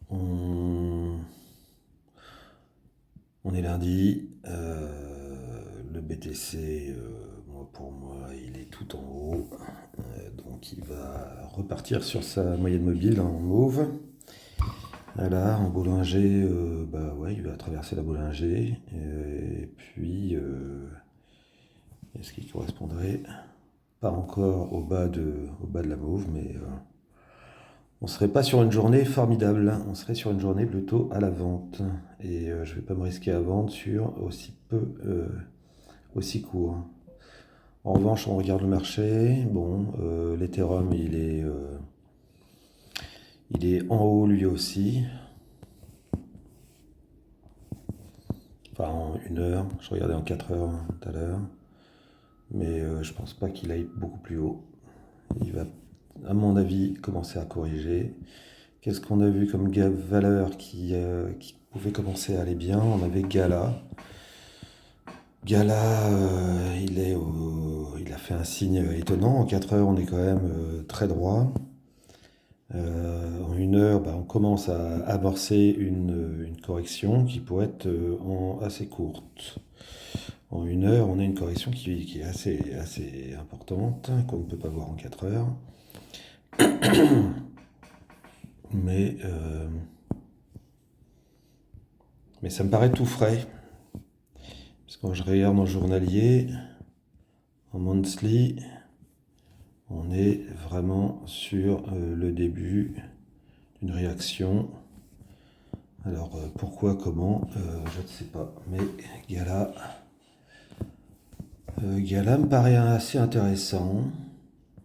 On, on est lundi. Le BTC, pour moi, il est tout en haut. Donc il va repartir sur sa moyenne mobile en mauve. Voilà, en Bollinger, ouais, il va traverser la Bollinger. Et puis, est-ce qu'il correspondrait pas encore au bas de la mauve, mais on serait pas sur une journée formidable, hein. On serait sur une journée plutôt à la vente. Et je vais pas me risquer à vendre sur aussi court. En revanche, on regarde le marché. Bon, l'Ethereum, il est en haut lui aussi. Enfin, en 1 heure. Je regardais en 4 heures tout à l'heure. Mais je pense pas qu'il aille beaucoup plus haut. Il va, à mon avis, commencer à corriger. Qu'est-ce qu'on a vu comme valeur qui pouvait commencer à aller bien? On avait Gala. Gala, il a fait un signe étonnant. En 4 heures, on est quand même très droit. En 1 heure, on commence à amorcer une correction qui pourrait être assez courte. En 1 heure, on a une correction qui est assez importante, qu'on ne peut pas voir en 4 heures. Mais, euh, mais ça me paraît tout frais. Parce que quand je regarde en journalier, en monthly, on est vraiment sur le début d'une réaction. Alors pourquoi, comment, je ne sais pas. Mais Gala, Gala me paraît assez intéressant.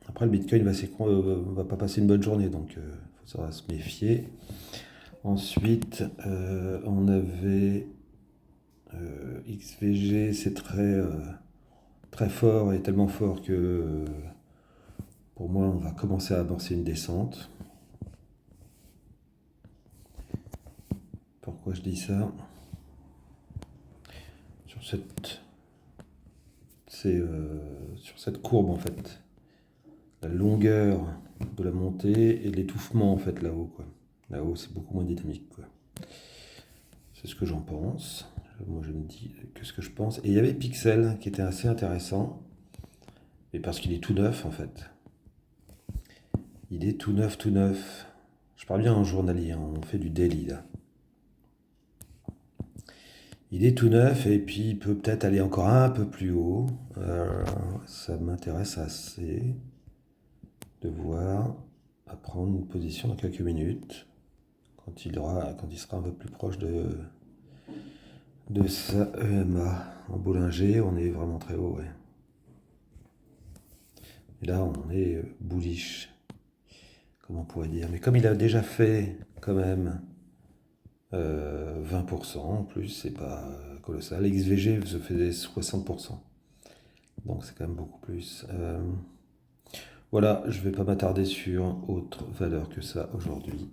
Après, le Bitcoin va pas passer une bonne journée, donc ça va se méfier. Ensuite, on avait XVG, c'est très fort et tellement fort que pour moi, on va commencer à amorcer une descente. Pourquoi je dis ça? Sur cette courbe, en fait, la longueur de la montée et l'étouffement, en fait, là-haut, quoi. Là-haut, c'est beaucoup moins dynamique, quoi. C'est ce que j'en pense. Moi, je me dis que ce que je pense. Et il y avait Pixel qui était assez intéressant. Mais parce qu'il est tout neuf, en fait. Il est tout neuf, tout neuf. Je parle bien en journalier, hein, on fait du daily, là. Il est tout neuf et puis il peut peut-être aller encore un peu plus haut. Ça m'intéresse assez de voir, à prendre une position dans quelques minutes, quand il sera un peu plus proche de sa EMA. En Bollinger, on est vraiment très haut, ouais. Et là, on est bullish, comme on pourrait dire. Mais comme il a déjà fait quand même 20%, en plus, c'est pas colossal. XVG se faisait 60%. Donc c'est quand même beaucoup plus. Voilà, je vais pas m'attarder sur autre valeur que ça aujourd'hui.